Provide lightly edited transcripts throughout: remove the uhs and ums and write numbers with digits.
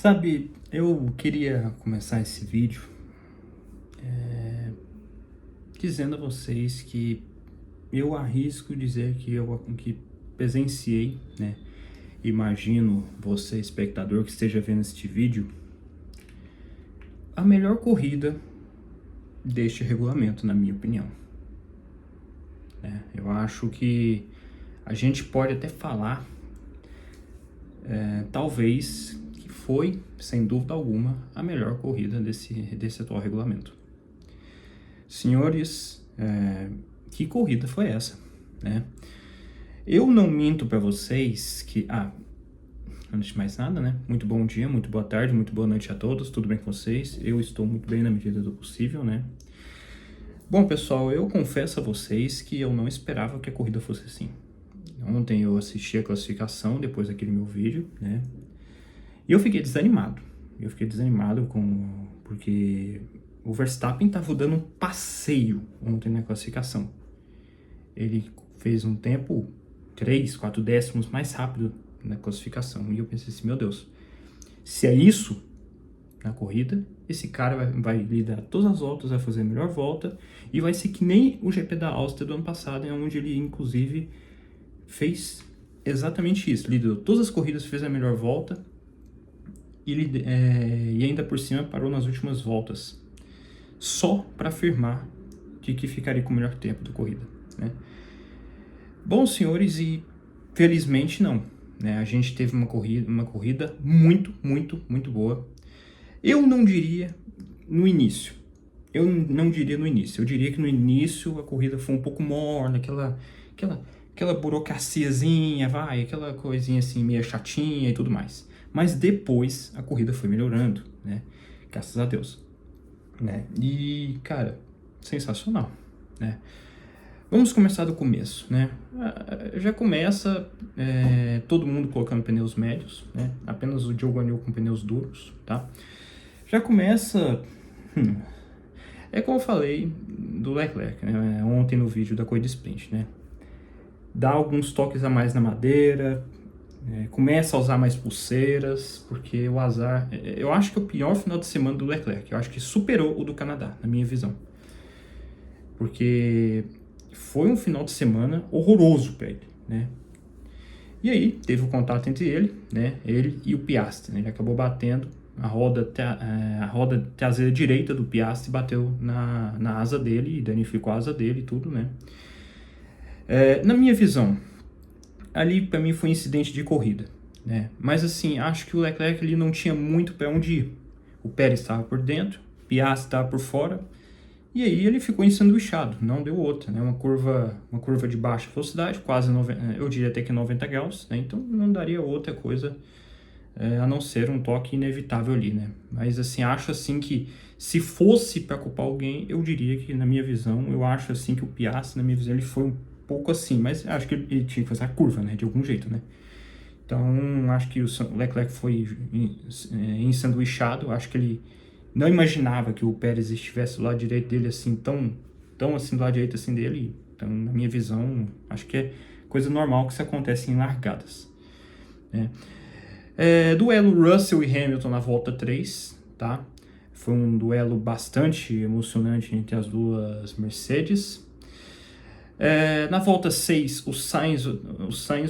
Sabe, eu queria começar esse vídeo dizendo a vocês que eu arrisco dizer que presenciei, né? Imagino você, espectador que esteja vendo este vídeo, a melhor corrida deste regulamento, na minha opinião. Eu acho que a gente pode até falar, talvez, que foi, sem dúvida alguma, a melhor corrida desse atual regulamento. Senhores, que corrida foi essa, né? Eu não minto para vocês que... antes de mais nada, né? Muito bom dia, muito boa tarde, muito boa noite a todos. Tudo bem com vocês? Eu estou muito bem na medida do possível, né? Bom, pessoal, eu confesso a vocês que eu não esperava que a corrida fosse assim. Ontem eu assisti a classificação depois daquele meu vídeo, né? E eu fiquei desanimado. Porque o Verstappen estava dando um passeio ontem na classificação. Ele fez um tempo 3, 4 décimos mais rápido na classificação. E eu pensei assim, meu Deus, se é isso na corrida, esse cara vai liderar todas as voltas, vai fazer a melhor volta e vai ser que nem o GP da Áustria do ano passado, onde ele inclusive fez exatamente isso. Liderou todas as corridas, fez a melhor volta e ainda por cima parou nas últimas voltas, só para afirmar de que ficaria com o melhor tempo da corrida, né? Bom, senhores, e felizmente não, né? A gente teve uma corrida muito, muito, muito boa. Eu não diria no início. Eu diria que no início a corrida foi um pouco morna, aquela burocraciazinha, aquela coisinha assim meio chatinha e tudo mais. Mas depois a corrida foi melhorando, né? Graças a Deus, né? E, cara, sensacional, né? Vamos começar do começo, né? Já começa todo mundo colocando pneus médios, né? Apenas o Zhou Guanyu com pneus duros, tá? Já começa... É como eu falei do Leclerc, né? Ontem no vídeo da corrida sprint, né? Dá alguns toques a mais na madeira, começa a usar mais pulseiras, porque o azar... Eu acho que é o pior final de semana do Leclerc. Eu acho que superou o do Canadá, na minha visão. Porque foi um final de semana horroroso para ele, né? E aí, teve o contato entre ele, né? Ele e o Piastri, né? Ele acabou batendo a roda traseira direita do Piastri, bateu na asa dele e danificou a asa dele e tudo, né? Na minha visão, ali para mim foi incidente de corrida, né? Mas assim, acho que o Leclerc ele não tinha muito para onde ir. O Pérez estava por dentro, o Piastri estava por fora, e aí ele ficou ensanduichado, não deu outra, né? Uma curva de baixa velocidade, quase 90, eu diria até que 90 graus, né? Então não daria outra coisa a não ser um toque inevitável ali, né? Mas assim, acho assim que se fosse para culpar alguém, eu diria que na minha visão, eu acho assim que o Piastri, na minha visão, ele foi um pouco assim, mas acho que ele tinha que fazer a curva, né? De algum jeito, né? Então, acho que o Leclerc foi ensanduichado, acho que ele não imaginava que o Pérez estivesse do lado direito dele assim, tão assim do lado direito assim dele. Então, na minha visão, acho que é coisa normal que isso acontece em largadas, né? Duelo Russell e Hamilton na volta 3, tá? Foi um duelo bastante emocionante entre as duas Mercedes. Na volta 6, o Sainz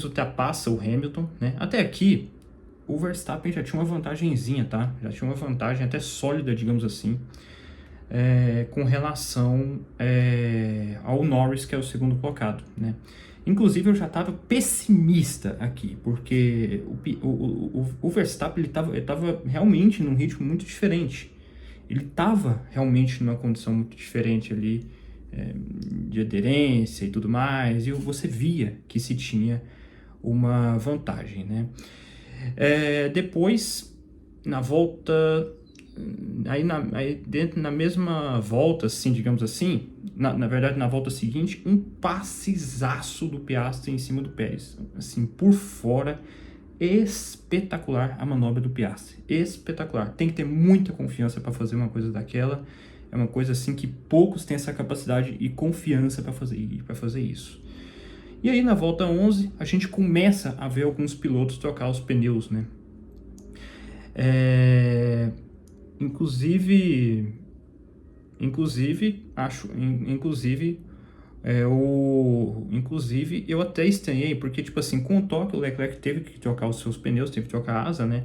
ultrapassa o Hamilton, né? Até aqui, o Verstappen já tinha uma vantagenzinha, tá? Já tinha uma vantagem até sólida, digamos assim, com relação ao Norris, que é o segundo colocado, né? Inclusive, eu já estava pessimista aqui, porque o Verstappen ele tava realmente num ritmo muito diferente. Ele estava realmente numa condição muito diferente ali, de aderência e tudo mais, e você via que se tinha uma vantagem, né? Depois, na volta... na mesma volta, assim, digamos assim, na verdade, na volta seguinte, um passezaço do Piastri em cima do Pérez. Assim, por fora, espetacular a manobra do Piastri. Espetacular. Tem que ter muita confiança para fazer uma coisa daquela. É uma coisa assim que poucos têm essa capacidade e confiança para fazer isso. E aí, na volta 11, a gente começa a ver alguns pilotos trocar os pneus, né? É, inclusive, inclusive eu até estranhei, porque tipo assim, com o toque o Leclerc teve que trocar os seus pneus, teve que trocar a asa, né?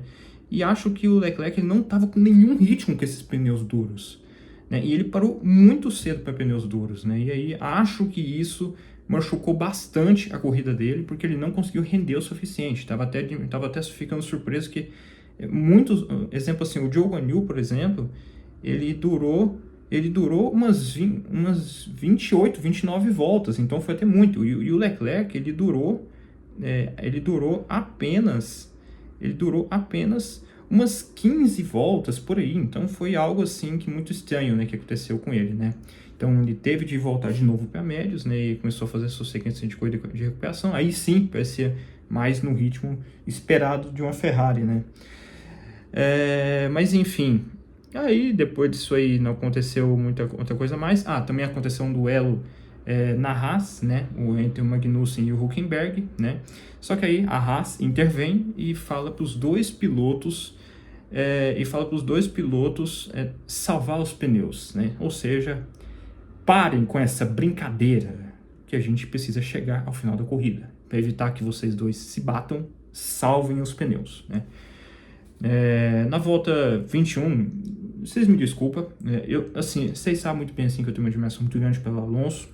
E acho que o Leclerc ele não estava com nenhum ritmo com esses pneus duros, né? E ele parou muito cedo para pneus duros, né? E aí acho que isso machucou bastante a corrida dele, porque ele não conseguiu render o suficiente. Tava até ficando surpreso que muitos, exemplo assim, o Zhou Guanyu, por exemplo, ele durou umas 28, 29 voltas, então foi até muito. E o Leclerc, ele durou apenas umas 15 voltas por aí, então foi algo assim que muito estranho, né, que aconteceu com ele, né. Então ele teve de voltar de novo para médios, né, e começou a fazer sua sequência de corrida de recuperação, aí sim parecia mais no ritmo esperado de uma Ferrari, né. Mas enfim, aí depois disso aí não aconteceu muita outra coisa mais. Também aconteceu um duelo na Haas, né, entre o Magnussen e o Hülkenberg, né. Só que aí a Haas intervém e fala para os dois pilotos salvar os pneus, né. Ou seja, parem com essa brincadeira que a gente precisa chegar ao final da corrida para evitar que vocês dois se batam, salvem os pneus, né. Na volta 21, vocês me desculpem, vocês sabem muito bem assim que eu tenho uma admiração muito grande pelo Alonso,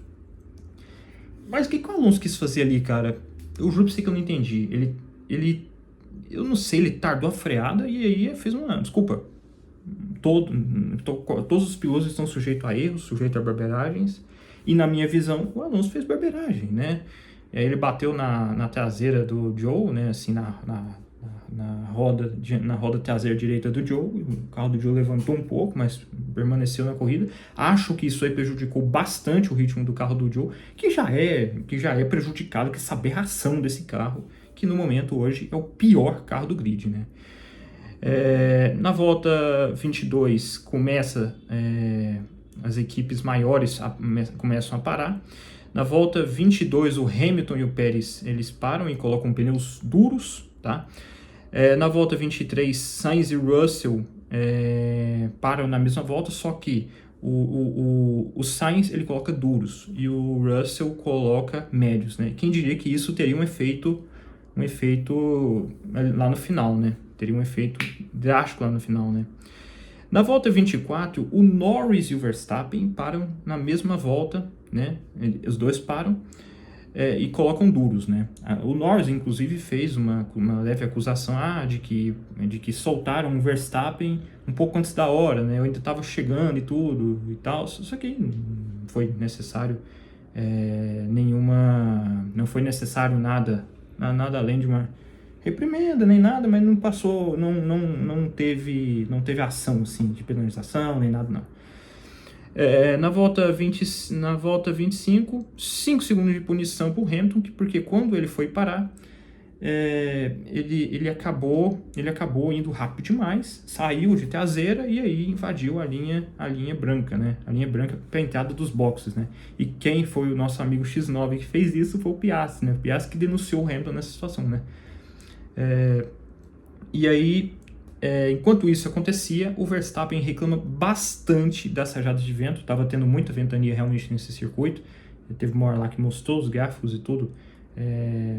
mas o que o Alonso quis fazer ali, cara? Eu juro pra você que eu não entendi. Eu não sei, ele tardou a freada e aí fez uma, desculpa, todos os pilotos estão sujeitos a erros, sujeitos a barberagens, e na minha visão, o Alonso fez barberagem, né? Ele bateu na traseira do Joe, né, assim, na roda traseira direita do Joe, o carro do Joe levantou um pouco, mas permaneceu na corrida. Acho que isso aí prejudicou bastante o ritmo do carro do Joe, que já é prejudicado com essa aberração desse carro, que no momento hoje é o pior carro do grid, né? Na volta 22 as equipes maiores começam a parar. Na volta 22 o Hamilton e o Pérez eles param e colocam pneus duros, tá? Na volta 23 Sainz e Russell param na mesma volta, só que o Sainz ele coloca duros e o Russell coloca médios, né? Quem diria que isso teria um efeito lá no final, né? Teria um efeito drástico lá no final, né? Na volta 24, o Norris e o Verstappen param na mesma volta, né? Os dois param e colocam duros, né? O Norris, inclusive, fez uma leve acusação de que soltaram o Verstappen um pouco antes da hora, né? Eu ainda estava chegando e tudo e tal, só que não foi necessário não foi necessário nada além de uma reprimenda, nem nada, mas não passou, não teve ação, assim, de penalização, nem nada, não. Na volta 25, 5 segundos de punição para o Hamilton, porque quando ele foi parar, ele acabou indo rápido demais, saiu de traseira e aí invadiu a linha branca, né? A linha branca para a entrada dos boxes, né? E quem foi o nosso amigo X9 que fez isso foi o Piastri, né? O Piastri que denunciou o Hamilton nessa situação, né? E aí, enquanto isso acontecia, o Verstappen reclama bastante das rajadas de vento. Estava tendo muita ventania realmente nesse circuito. Teve uma hora lá que mostrou os gráficos e tudo,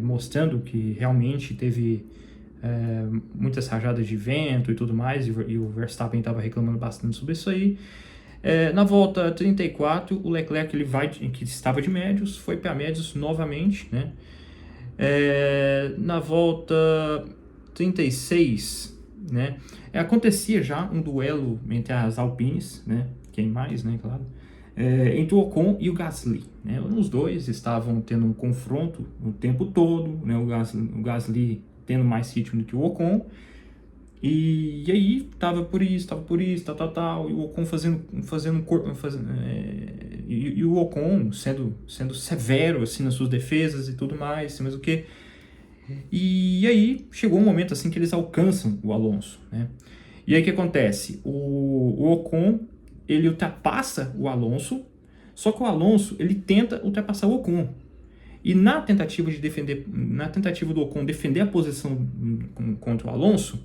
mostrando que realmente teve muitas rajadas de vento e tudo mais, e o Verstappen estava reclamando bastante sobre isso aí. Na volta 34, o Leclerc, que estava de médios, foi para médios novamente, né? Na volta 36, né, acontecia já um duelo entre as Alpines, né, quem mais, né, claro, entre o Ocon e o Gasly, né, os dois estavam tendo um confronto o tempo todo, né, o Gasly tendo mais ritmo do que o Ocon, e aí tava por isso, tal, e o Ocon e o Ocon sendo severo assim nas suas defesas e tudo mais, mas o que. E aí chegou um momento assim que eles alcançam o Alonso, né? E aí o que acontece? O Ocon ele ultrapassa o Alonso, só que o Alonso ele tenta ultrapassar o Ocon. E na tentativa do Ocon defender a posição contra o Alonso,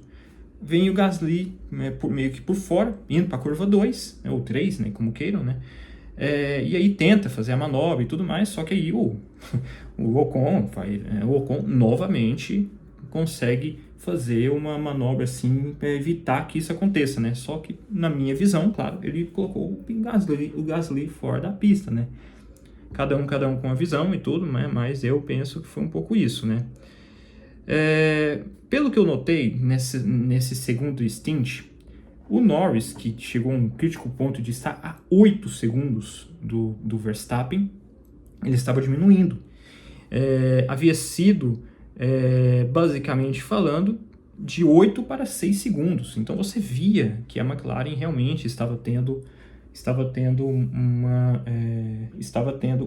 vem o Gasly, né, meio que por fora, indo para a curva 2, né, ou 3, né, como queiram, né? E aí tenta fazer a manobra e tudo mais, só que aí o Ocon novamente consegue fazer uma manobra assim para evitar que isso aconteça, né? Só que na minha visão, claro, ele colocou o Gasly fora da pista, né? Cada um com a visão e tudo, né? Mas eu penso que foi um pouco isso, né? Pelo que eu notei nesse segundo stint, o Norris, que chegou a um crítico ponto de estar a 8 segundos do Verstappen, ele estava diminuindo. Havia sido, basicamente falando, de 8 para 6 segundos. Então você via que a McLaren realmente estava tendo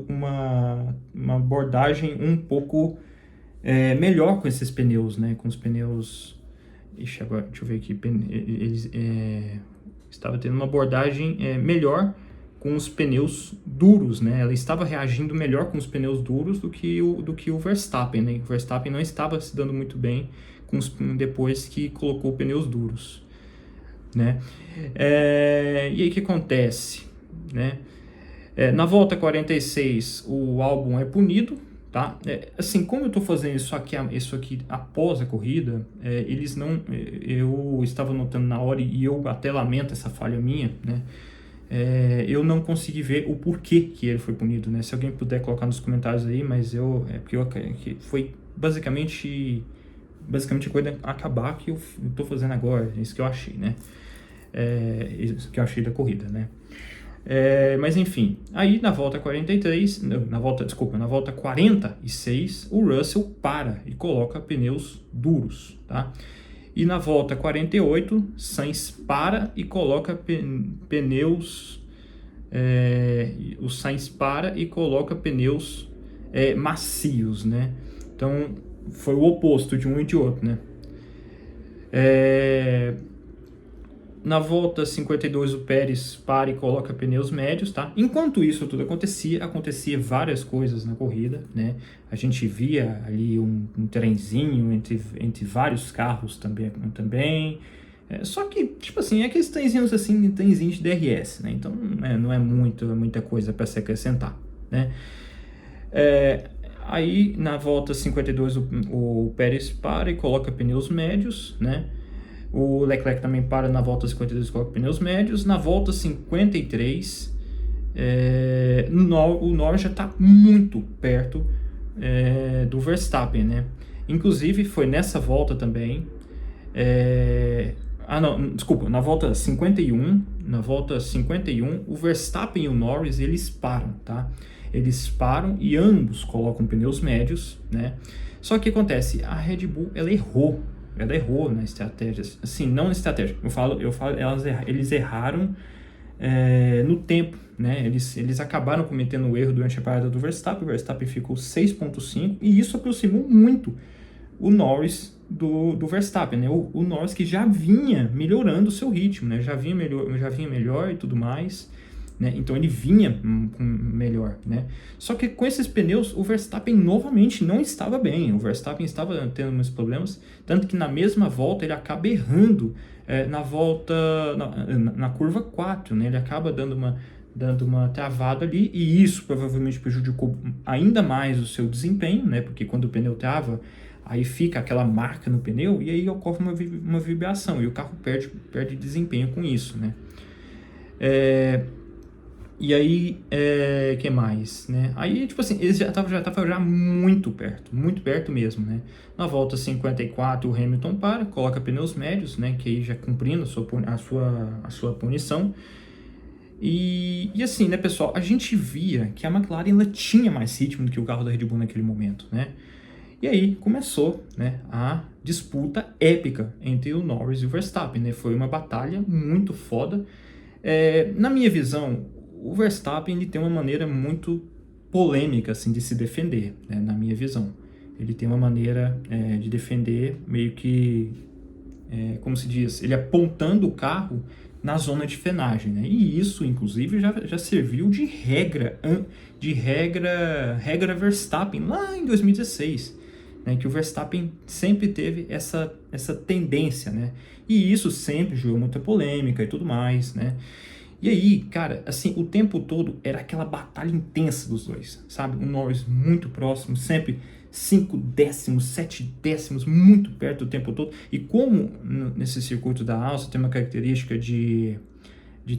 uma abordagem um pouco melhor com esses pneus, né? Com os pneus... agora, deixa eu ver aqui. Eles estava tendo uma abordagem melhor com os pneus duros, né? Ela estava reagindo melhor com os pneus duros do que o Verstappen, né? O Verstappen não estava se dando muito bem depois que colocou pneus duros, né? E aí o que acontece, né? Na volta 46, o Albon é punido, tá? Assim, como eu estou fazendo isso aqui após a corrida, eles não... eu estava notando na hora e eu até lamento essa falha minha, né? Eu não consegui ver o porquê que ele foi punido, né? Se alguém puder colocar nos comentários aí, mas porque foi basicamente a coisa acabar que eu estou fazendo agora, é isso que eu achei, né? Isso que eu achei da corrida, né? Mas enfim, aí na volta 46, o Russell para e coloca pneus duros, tá? E na volta 48, Sainz para e coloca pneus... o Sainz para e coloca pneus macios, né? Então, foi o oposto de um e de outro, né? Na volta 52, o Pérez para e coloca pneus médios, tá? Enquanto isso tudo acontecia várias coisas na corrida, né? A gente via ali um trenzinho entre vários carros também. Só que, tipo assim, aqueles trenzinhos assim, trenzinhos de DRS, né? Então, não é muita coisa para se acrescentar, né? Aí, na volta 52, o Pérez para e coloca pneus médios, né? O Leclerc também para na volta 52 e coloca pneus médios. Na volta 53, o Norris já está muito perto do Verstappen, né? Inclusive, foi nessa volta também... na volta 51, o Verstappen e o Norris, eles param, tá? Eles param e ambos colocam pneus médios, né? Só que acontece, a Red Bull, ela errou na estratégia, assim, não na estratégia, eles erraram no tempo, né? Eles acabaram cometendo o erro durante a parada do Verstappen. O Verstappen ficou 6.5 e isso aproximou muito o Norris do Verstappen, né? O Norris que já vinha melhorando o seu ritmo, né? Já vinha melhor e tudo mais, né? Então ele vinha melhor, né? Só que com esses pneus o Verstappen novamente não estava bem. O Verstappen estava tendo muitos problemas, tanto que na mesma volta ele acaba errando na curva 4, né? Ele acaba dando uma travada ali, e isso provavelmente prejudicou ainda mais o seu desempenho, né? Porque quando o pneu trava, aí fica aquela marca no pneu e aí ocorre uma vibração e o carro perde desempenho com isso, né? E aí, que mais, né? Aí, tipo assim, eles já estavam muito perto mesmo, né? Na volta 54, o Hamilton coloca pneus médios, né? Que aí já cumprindo a sua punição. E assim, né, pessoal, a gente via que a McLaren ela tinha mais ritmo do que o carro da Red Bull naquele momento, né? E aí começou, né, a disputa épica entre o Norris e o Verstappen, né? Foi uma batalha muito foda. Na minha visão, o Verstappen ele tem uma maneira muito polêmica assim, de se defender, né? Na minha visão. Ele tem uma maneira de defender meio que, como se diz, ele apontando o carro na zona de frenagem, né? E isso, inclusive, já serviu de regra Verstappen lá em 2016. né? Que o Verstappen sempre teve essa tendência, né? E isso sempre gerou muita polêmica e tudo mais, né? E aí, cara, assim, o tempo todo era aquela batalha intensa dos dois, sabe? O Norris muito próximo, sempre 5 décimos, 7 décimos, muito perto o tempo todo. E como nesse circuito da Áustria tem uma característica de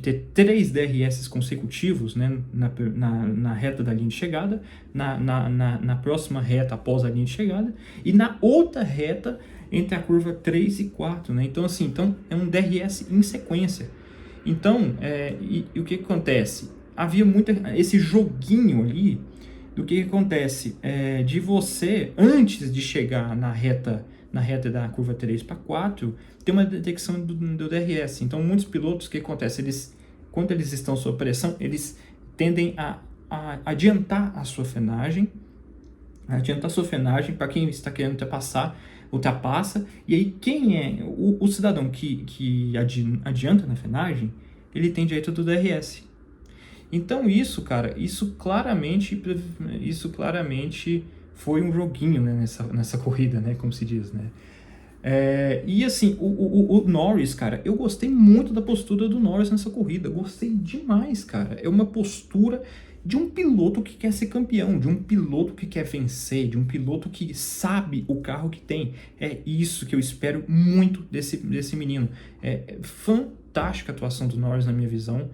ter 3 DRS consecutivos, né, na reta da linha de chegada, na próxima reta após a linha de chegada, e na outra reta entre a curva 3 e 4, né? Então, assim, é um DRS em sequência. Então, e o que acontece? Havia muito esse joguinho ali do que acontece de você, antes de chegar na reta da curva 3 para 4, ter uma detecção do DRS. Então, muitos pilotos, o que acontece? Quando eles estão sob pressão, eles tendem a adiantar a sua frenagem, para quem está querendo ultrapassa, e aí quem é o cidadão que adianta na frenagem, ele tem direito do DRS. Então isso, cara, isso claramente foi um joguinho, né, nessa corrida, né, como se diz, né. E assim, o Norris, cara, eu gostei muito da postura do Norris nessa corrida, gostei demais, cara. É uma postura de um piloto que quer ser campeão, de um piloto que quer vencer, de um piloto que sabe o carro que tem. É isso que eu espero muito desse menino. É fantástica a atuação do Norris na minha visão.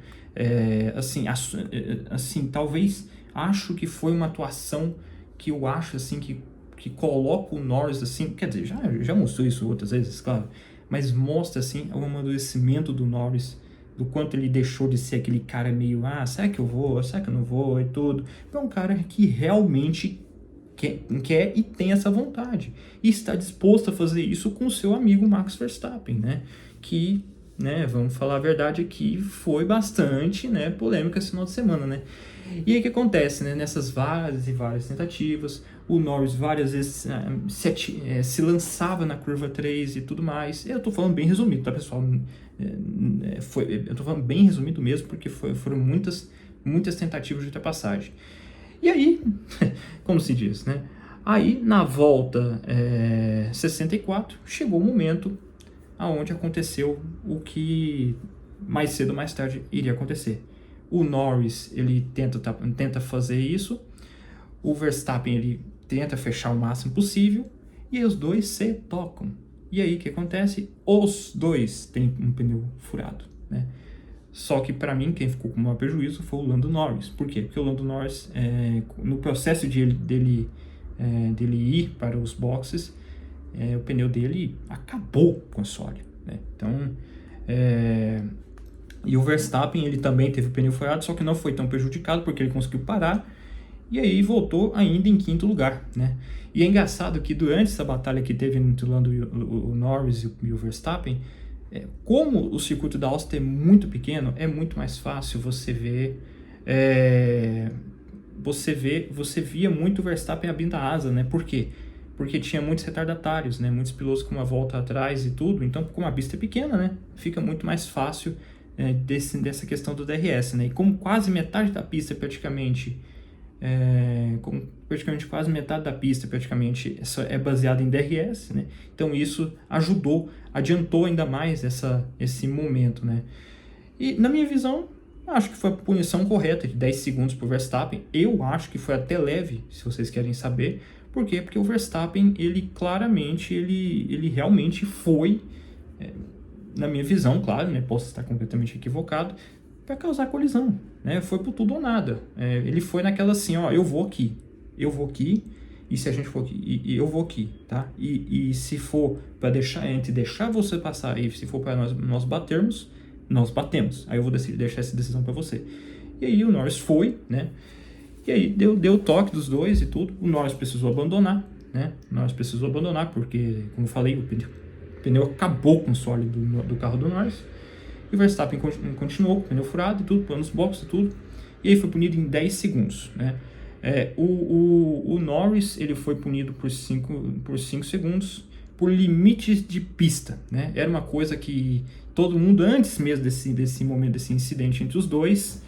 Assim, talvez acho que foi uma atuação que eu acho assim que coloca o Norris assim, quer dizer, já mostrou isso outras vezes, claro, mas mostra assim o amadurecimento do Norris, do quanto ele deixou de ser aquele cara meio, será que eu vou, será que eu não vou e tudo, é um cara que realmente quer e tem essa vontade, e está disposto a fazer isso com o seu amigo Max Verstappen, né, que, né, vamos falar a verdade aqui, foi bastante, né, polêmica esse final de semana, né. E aí o que acontece, né? Nessas várias e várias tentativas, o Norris várias vezes se lançava na curva 3 e tudo mais. Eu tô falando bem resumido, tá, pessoal? Eu tô falando bem resumido mesmo, porque foram muitas tentativas de ultrapassagem. E aí, como se diz, né? Aí, na volta 64, chegou o momento aonde aconteceu o que mais cedo ou mais tarde iria acontecer. O Norris, ele tenta fazer isso, o Verstappen, ele tenta fechar o máximo possível, e aí os dois se tocam. E aí o que acontece? Os dois têm um pneu furado, né? Só que para mim, quem ficou com o maior prejuízo foi o Lando Norris. Por quê? Porque o Lando Norris, no processo dele ir para os boxes, o pneu dele acabou com o console, né? Então, e o Verstappen, ele também teve o pneu furado, só que não foi tão prejudicado, porque ele conseguiu parar, e aí voltou ainda em 5º lugar, né? E é engraçado que durante essa batalha que teve entre o Norris e o Verstappen, como o circuito da Áustria é muito pequeno, é muito mais fácil você ver... Você via muito o Verstappen abrindo a asa, né? Por quê? Porque tinha muitos retardatários, né? Muitos pilotos com uma volta atrás e tudo, então como a pista é pequena, né? Fica muito mais fácil dessa questão do DRS, né? E como quase metade da pista praticamente quase metade da pista praticamente é baseada em DRS, né? Então isso adiantou ainda mais esse momento, né? E na minha visão, acho que foi a punição correta de 10 segundos para o Verstappen. Eu acho que foi até leve, se vocês querem saber. Por quê? Porque o Verstappen, ele claramente, ele realmente foi, na minha visão, claro, né? Posso estar completamente equivocado, para causar colisão, né? Foi por tudo ou nada. Ele foi naquela assim, ó, eu vou aqui, e se a gente for aqui, eu vou aqui, tá? E se for para deixar você passar, e se for para nós batermos, nós batemos. Aí eu vou deixar essa decisão para você. E aí o Norris foi, né? E aí deu toque dos dois e tudo. O Norris precisou abandonar, né? O Norris precisou abandonar porque, como eu falei, o pneu acabou com o sólido do carro do Norris. E o Verstappen continuou com o pneu furado e tudo, planos box e tudo. E aí foi punido em 10 segundos, né? O Norris, ele foi punido por 5 segundos por limites de pista, né? Era uma coisa que todo mundo, antes mesmo desse momento, desse incidente entre os dois,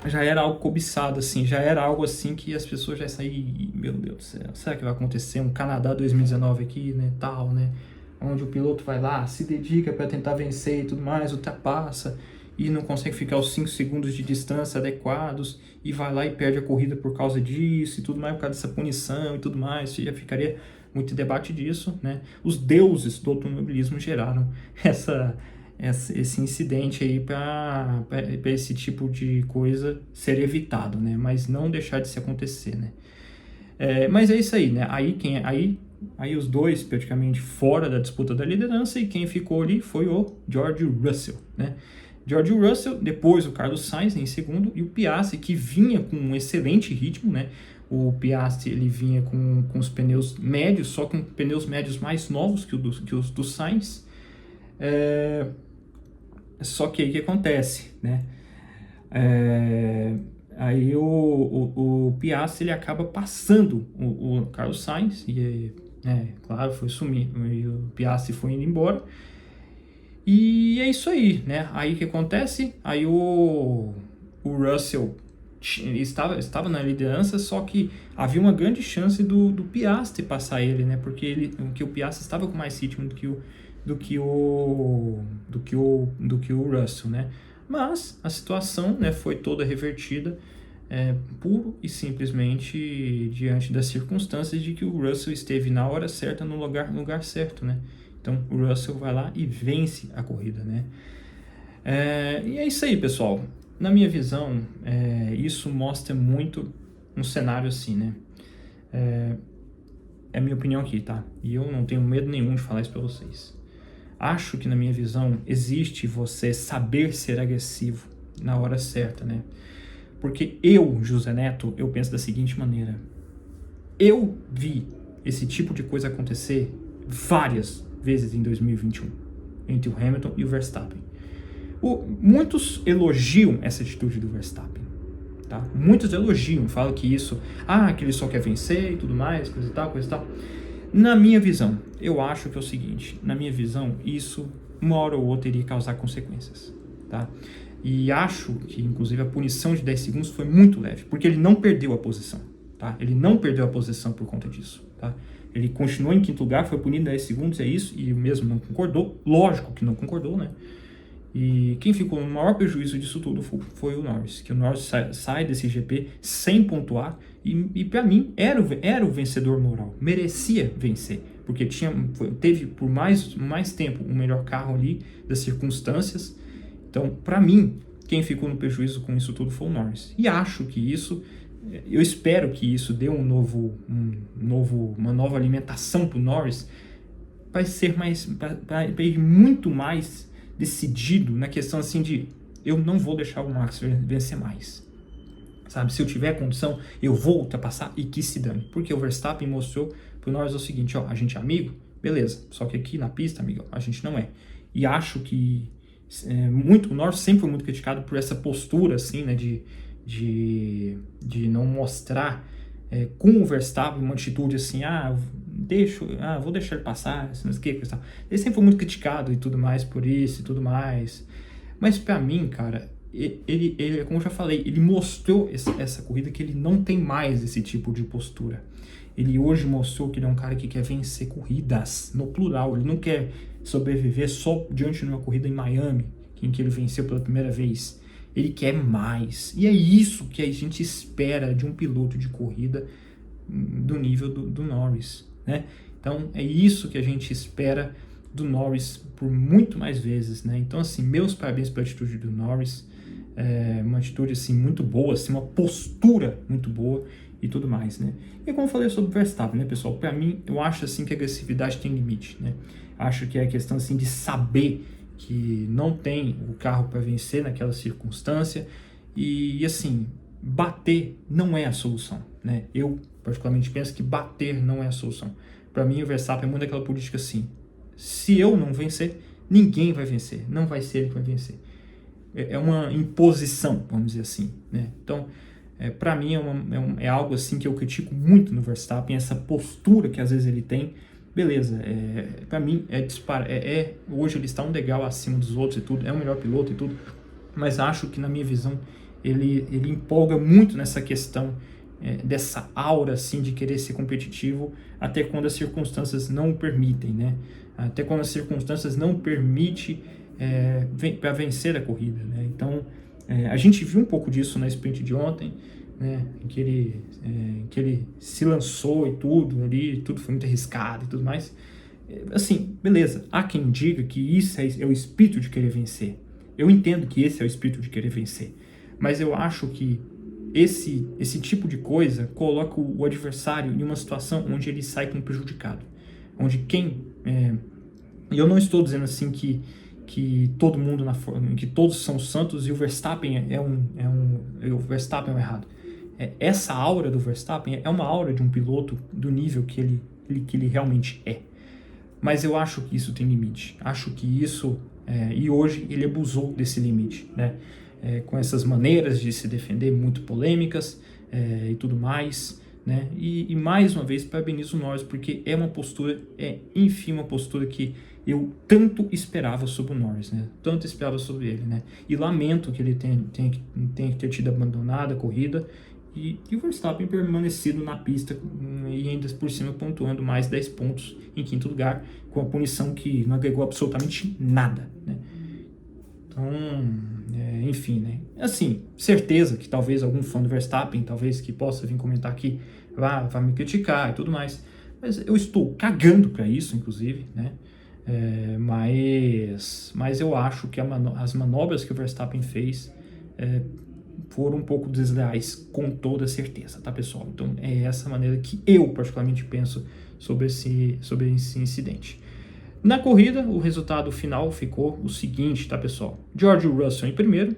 já era algo cobiçado, assim, já era algo assim que as pessoas já saíram, meu Deus do céu, será que vai acontecer um Canadá 2019 aqui, né, tal, né, onde o piloto vai lá, se dedica para tentar vencer e tudo mais, ultrapassa e não consegue ficar os 5 segundos de distância adequados e vai lá e perde a corrida por causa disso e tudo mais, por causa dessa punição e tudo mais, já ficaria muito debate disso, né, os deuses do automobilismo geraram esse incidente aí para esse tipo de coisa ser evitado, né? Mas não deixar de se acontecer, né? Mas é isso aí, né? Aí os dois praticamente fora da disputa da liderança e quem ficou ali foi o George Russell, né? George Russell, depois o Carlos Sainz em segundo e o Piastri que vinha com um excelente ritmo, né? O Piastri ele vinha com os pneus médios, só com pneus médios mais novos que os do Sainz. Só que aí o que acontece, né? Aí o Piastri ele acaba passando o Carlos Sainz e, claro, foi sumir. E o Piastri foi indo embora. E é isso aí, né? Aí o que acontece? Aí o Russell estava na liderança, só que havia uma grande chance do Piastri passar ele, né? Porque o Piastri estava com mais ritmo do que o Russell, né? Mas a situação, né, foi toda revertida puro e simplesmente diante das circunstâncias de que o Russell esteve na hora certa, no lugar certo, né? Então o Russell vai lá e vence a corrida, né? E é isso aí, pessoal. Na minha visão, isso mostra muito um cenário assim, né? É a minha opinião aqui, tá? E eu não tenho medo nenhum de falar isso pra vocês. Acho que, na minha visão, existe você saber ser agressivo na hora certa, né? Porque eu, José Neto, eu penso da seguinte maneira. Eu vi esse tipo de coisa acontecer várias vezes em 2021, entre o Hamilton e o Verstappen. Muitos elogiam essa atitude do Verstappen, tá? Muitos elogiam, falam que isso, que ele só quer vencer e tudo mais, coisa e tal. Na minha visão, eu acho que é o seguinte, na minha visão, isso uma hora ou outra iria causar consequências, tá? E acho que, inclusive, a punição de 10 segundos foi muito leve, porque ele não perdeu a posição, tá? Ele não perdeu a posição por conta disso, tá? Ele continuou em quinto lugar, foi punido 10 segundos, é isso, e mesmo não concordou, lógico que não concordou, né? E quem ficou no maior prejuízo disso tudo foi o Norris, que o Norris sai desse GP sem pontuar e para mim era o vencedor moral, merecia vencer, porque teve por mais tempo o melhor carro ali das circunstâncias. Então, para mim, quem ficou no prejuízo com isso tudo foi o Norris. E acho que eu espero que isso dê uma nova alimentação para o Norris, para ir muito mais decidido na questão assim de eu não vou deixar o Max vencer mais, sabe? Se eu tiver condição, eu vou ultrapassar e que se dane. Porque o Verstappen mostrou pro Norris o seguinte, a gente é amigo, beleza, só que aqui na pista, amigão, a gente não é. E acho que o Norris sempre foi muito criticado por essa postura, assim, né, de não mostrar com o Verstappen uma atitude assim, vou deixar ele passar, não sei o que, ele sempre foi muito criticado e tudo mais por isso e tudo mais, mas pra mim, cara, ele como eu já falei, ele mostrou essa corrida que ele não tem mais esse tipo de postura. Ele hoje mostrou que ele é um cara que quer vencer corridas, no plural, ele não quer sobreviver só diante de uma corrida em Miami, em que ele venceu pela primeira vez. Ele quer mais. E é isso que a gente espera de um piloto de corrida do nível do Norris, né? Então, é isso que a gente espera do Norris por muito mais vezes, né? Então, assim, meus parabéns pela atitude do Norris. Uma atitude, assim, muito boa, assim, uma postura muito boa e tudo mais, né? E como eu falei sobre o Verstappen, né, pessoal? Para mim, eu acho, assim, que a agressividade tem limite, né? Acho que é a questão, assim, de saber que não tem o carro para vencer naquela circunstância e assim, bater não é a solução, né? Eu particularmente penso que bater não é a solução. Para mim o Verstappen é muito aquela política assim, se eu não vencer, ninguém vai vencer, não vai ser ele que vai vencer. É uma imposição, vamos dizer assim, né? Então, para mim é algo assim que eu critico muito no Verstappen, essa postura que às vezes ele tem. Beleza, para mim hoje ele está um degrau acima dos outros e tudo, é o melhor piloto e tudo, mas acho que na minha visão ele empolga muito nessa questão dessa aura assim de querer ser competitivo até quando as circunstâncias não o permitem, né? Até quando as circunstâncias não permitem para vencer a corrida, né? Então a gente viu um pouco disso na sprint de ontem, né? Em que ele se lançou e tudo ali, tudo foi muito arriscado e tudo mais. Assim, beleza, há quem diga que isso é o espírito de querer vencer. Eu entendo que esse é o espírito de querer vencer, mas eu acho que esse tipo de coisa coloca o adversário em uma situação onde ele sai como prejudicado, onde e eu não estou dizendo assim que todo mundo que todos são santos e o Verstappen o Verstappen é o errado. Essa aura do Verstappen é uma aura de um piloto do nível que ele realmente é. Mas eu acho que isso tem limite. Acho que isso e hoje ele abusou desse limite, né? Com essas maneiras de se defender muito polêmicas e tudo mais, né? E mais uma vez parabenizo o Norris, porque é uma postura, enfim, uma postura que eu tanto esperava sobre o Norris, né? Tanto esperava sobre ele, né? E lamento que ele tenha que ter tido abandonado a corrida e o Verstappen permanecido na pista e ainda por cima pontuando mais 10 pontos em quinto lugar, com a punição que não agregou absolutamente nada, né? Então, enfim, né? Assim, certeza que talvez algum fã do Verstappen, talvez que possa vir comentar aqui, vá me criticar e tudo mais. Mas eu estou cagando para isso, inclusive, né? Mas eu acho que as manobras que o Verstappen fez foram um pouco desleais, com toda certeza, tá, pessoal? Então, é essa maneira que eu particularmente penso sobre esse incidente. Na corrida, o resultado final ficou o seguinte, tá, pessoal? George Russell em primeiro,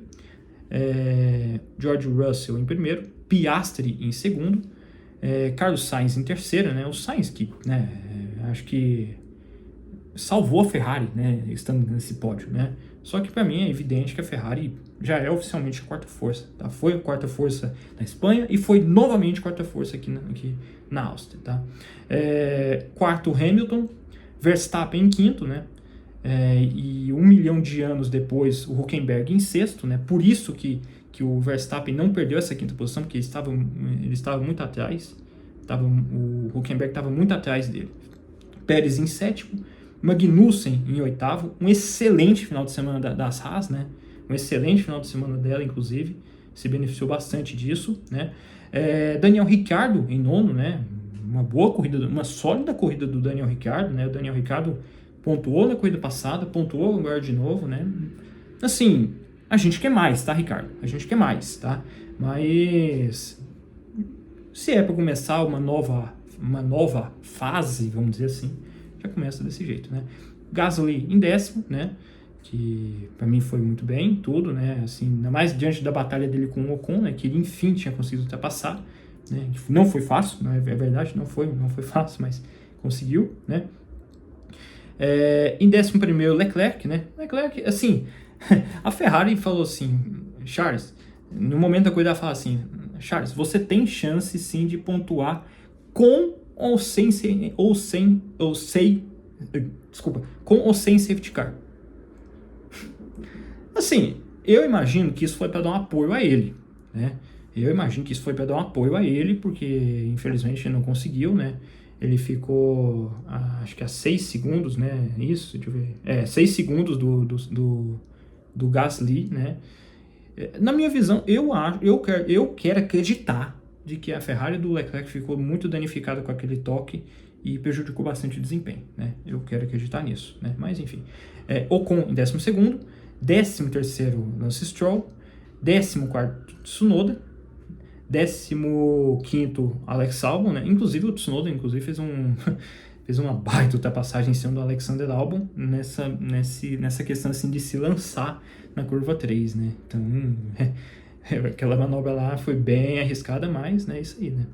Piastri em segundo, Carlos Sainz em terceiro, né? O Sainz que, né, acho que salvou a Ferrari, né, estando nesse pódio, né? Só que para mim é evidente que a Ferrari já é oficialmente a quarta força, tá? Foi a quarta força na Espanha e foi novamente a quarta força aqui na Áustria, tá? Quarto, Hamilton, Verstappen em quinto, né? E 1 milhão de anos depois, o Hülkenberg em sexto, né? Por isso que o Verstappen não perdeu essa quinta posição, porque ele estava muito atrás, o Hülkenberg estava muito atrás dele. Pérez em sétimo, Magnussen em oitavo, um excelente final de semana das Haas, né? Um excelente final de semana dela, inclusive, se beneficiou bastante disso, né? Daniel Ricciardo em nono, né? Uma boa corrida, uma sólida corrida do Daniel Ricciardo, né? O Daniel Ricciardo pontuou na corrida passada, pontuou agora de novo, né? Assim, a gente quer mais, tá, Ricardo? A gente quer mais, tá? Mas se é para começar uma nova fase, vamos dizer assim, já começa desse jeito, né? Gasly em décimo, né? Que para mim foi muito bem, tudo, né? Assim, ainda mais diante da batalha dele com o Ocon, né? Que ele enfim tinha conseguido ultrapassar, né? Não foi fácil, não é verdade, não foi fácil, mas conseguiu, né? Em 11º, Leclerc, né? Leclerc, assim, a Ferrari falou assim, Charles, no momento da corrida ela fala assim, Charles, você tem chance sim de pontuar com ou sem safety car. Assim, eu imagino que isso foi para dar um apoio a ele, né? Porque infelizmente ele não conseguiu, né? Ele ficou, acho que a 6 segundos, né? Isso, deixa eu ver. 6 segundos do Gasly, né? Na minha visão, eu quero acreditar de que a Ferrari do Leclerc ficou muito danificada com aquele toque e prejudicou bastante o desempenho, né? Eu quero acreditar nisso, né? Mas enfim. Ocon em 12º, 13º Lance Stroll, 14º Tsunoda, 15º Alex Albon, né? Inclusive o Tsunoda fez uma baita ultrapassagem em cima do Alexander Albon nessa questão assim de se lançar na curva 3, né? Então, aquela manobra lá foi bem arriscada, mas é isso aí, né?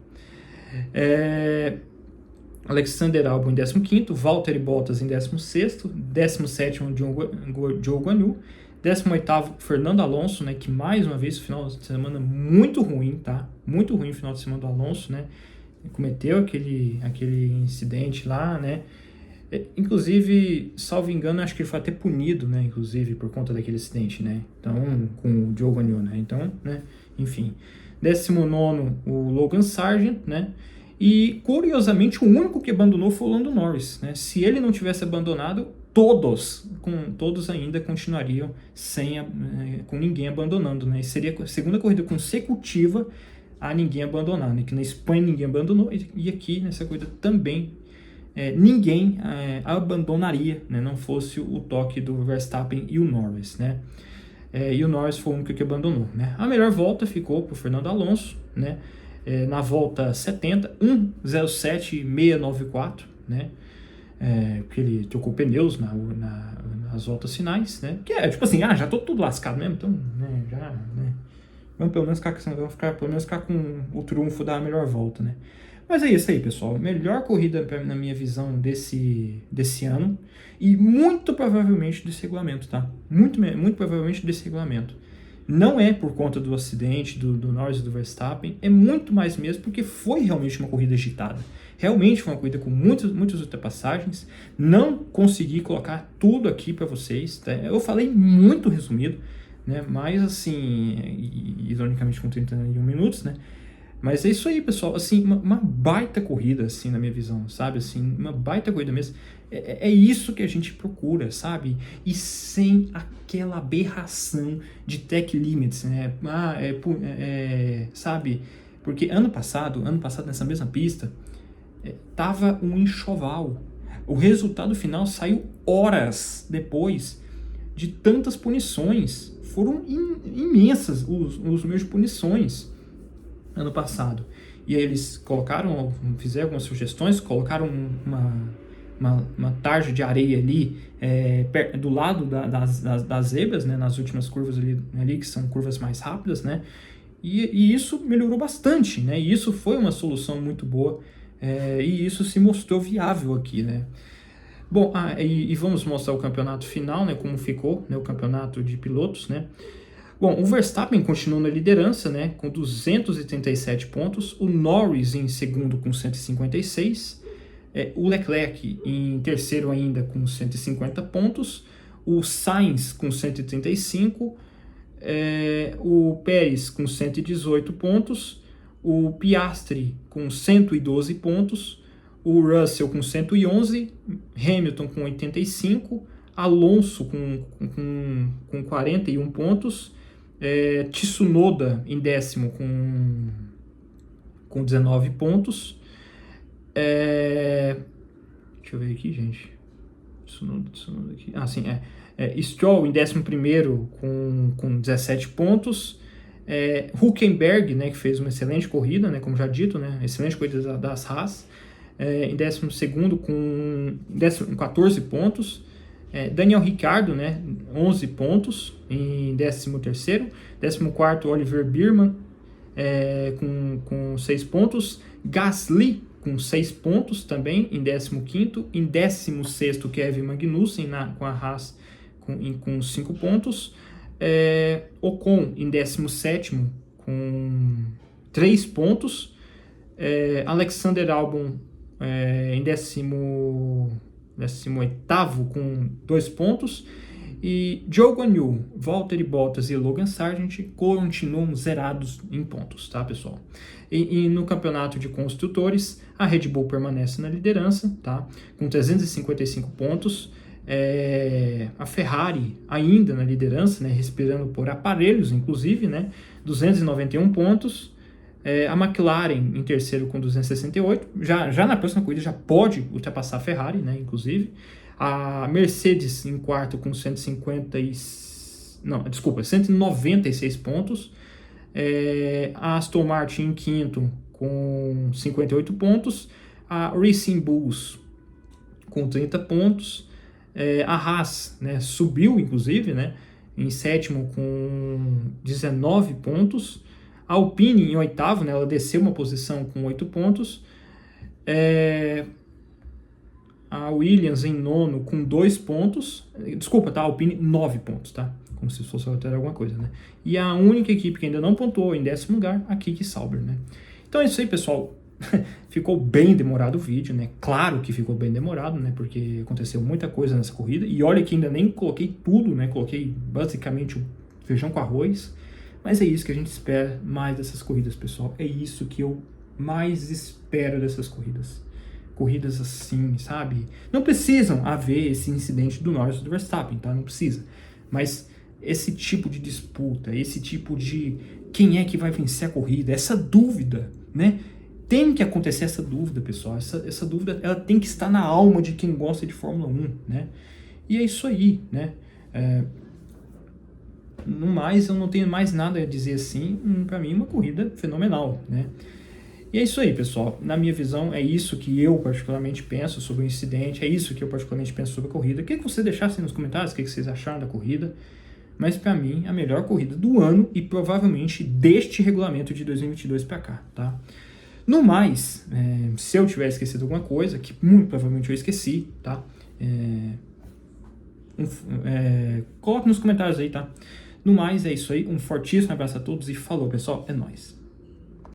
Alexander Albon em 15º, Valtteri Bottas em 16º, 17º Zhou Guanyu, 18º Fernando Alonso, né, que mais uma vez final de semana muito ruim, tá? Muito ruim o final de semana do Alonso, né? Cometeu aquele incidente lá, né? Inclusive, salvo engano, acho que ele foi até punido, né? Inclusive, por conta daquele acidente, né? Então, com o Joe Agnew, né? Então, né? Enfim. 19º, o Logan Sargent, né? E, curiosamente, o único que abandonou foi o Lando Norris, né? Se ele não tivesse abandonado, todos ainda continuariam com ninguém abandonando, né? E seria a segunda corrida consecutiva a ninguém abandonar, né? Que na Espanha ninguém abandonou e aqui nessa corrida também ninguém abandonaria, né? Não fosse o toque do Verstappen e o Norris, né? E o Norris foi o único que abandonou, né? A melhor volta ficou para o Fernando Alonso, né? Na volta 70, 1:07.694, né? Porque ele trocou pneus nas voltas finais, né? Que tipo assim, já tô tudo lascado mesmo, então, né? Né? Vamos pelo menos ficar com o triunfo da melhor volta, né? Mas é isso aí, pessoal. Melhor corrida, na minha visão, desse ano. E muito provavelmente desse regulamento, tá? Muito provavelmente desse regulamento. Não é por conta do acidente do Norris e do Verstappen. É muito mais mesmo porque foi realmente uma corrida agitada. Realmente foi uma corrida com muitas ultrapassagens. Não consegui colocar tudo aqui para vocês, tá? Eu falei muito resumido, né? Mas assim, ironicamente com 31 minutos, né? Mas é isso aí, pessoal, assim, uma baita corrida, assim, na minha visão, sabe, assim, uma baita corrida mesmo, é isso que a gente procura, sabe, e sem aquela aberração de tech limits, né, sabe, porque ano passado nessa mesma pista, tava um enxoval, o resultado final saiu horas depois de tantas punições, foram imensas os meus punições, ano passado. E aí eles fizeram algumas sugestões, colocaram uma tarja de areia ali do lado das zebras, né, nas últimas curvas ali, que são curvas mais rápidas, né, e isso melhorou bastante, né, e isso foi uma solução muito boa, e isso se mostrou viável aqui, né. Bom, e vamos mostrar o campeonato final, né, como ficou, né, o campeonato de pilotos, né. Bom, o Verstappen continuou na liderança, né, com 237 pontos, o Norris em segundo com 156, o Leclerc em terceiro ainda com 150 pontos, o Sainz com 135, o Pérez com 118 pontos, o Piastri com 112 pontos, o Russell com 111, Hamilton com 85, Alonso com 41 pontos, Tsunoda em décimo com 19 pontos. Deixa eu ver aqui, gente. Tsunoda aqui. Sim, Stroll em 11º com 17 pontos. Hülkenberg, né, que fez uma excelente corrida, né, como já dito, né, excelente corrida das Haas. Em 12º com 14 pontos. Daniel Ricciardo, né, 11 pontos em 13º. 14º, Oliver Biermann com 6 pontos. Gasly com 6 pontos também em 15º. Em 16º, Kevin Magnussen com a Haas com 5 pontos. Ocon em 17º com 3 pontos. Alexander Albon em 18º com 2 pontos, e Joe Agnew, Valtteri Bottas e Logan Sargent continuam zerados em pontos, tá, pessoal? E no campeonato de construtores, a Red Bull permanece na liderança, tá, com 355 pontos, a Ferrari ainda na liderança, né, respirando por aparelhos, inclusive, né, 291 pontos, a McLaren em terceiro com 268, já na próxima corrida já pode ultrapassar a Ferrari, né, inclusive. A Mercedes em quarto com 196 pontos. A Aston Martin em quinto com 58 pontos. A Racing Bulls com 30 pontos. A Haas, né, subiu, inclusive, né, em sétimo com 19 pontos. A Alpine em oitavo, né, ela desceu uma posição com 8 pontos. A Williams em nono com 2 pontos. Desculpa, tá? A Alpine 9 pontos, tá? Como se fosse alterar alguma coisa, né? E a única equipe que ainda não pontuou em 10º lugar, a Kiki Sauber, né? Então é isso aí, pessoal. ficou bem demorado o vídeo, né? Claro que ficou bem demorado, né? Porque aconteceu muita coisa nessa corrida. E olha que ainda nem coloquei tudo, né? Coloquei basicamente o feijão com arroz. Mas é isso que a gente espera mais dessas corridas, pessoal. É isso que eu mais espero dessas corridas. Corridas assim, sabe? Não precisam haver esse incidente do Norris e do Verstappen, tá? Não precisa. Mas esse tipo de disputa, esse tipo de quem é que vai vencer a corrida, essa dúvida, né? Tem que acontecer essa dúvida, pessoal. Essa dúvida, ela tem que estar na alma de quem gosta de Fórmula 1, né? E é isso aí, né? No mais, eu não tenho mais nada a dizer assim. Para mim, uma corrida fenomenal, né? E é isso aí, pessoal. Na minha visão, é isso que eu particularmente penso sobre o incidente, é isso que eu particularmente penso sobre a corrida. Queria que você deixasse nos comentários o que vocês acharam da corrida. Mas para mim, a melhor corrida do ano e provavelmente deste regulamento de 2022 para cá, tá? No mais, se eu tiver esquecido alguma coisa, que muito provavelmente eu esqueci, tá? Coloque nos comentários aí, tá? No mais, é isso aí. Um fortíssimo abraço a todos e falou, pessoal. É nóis.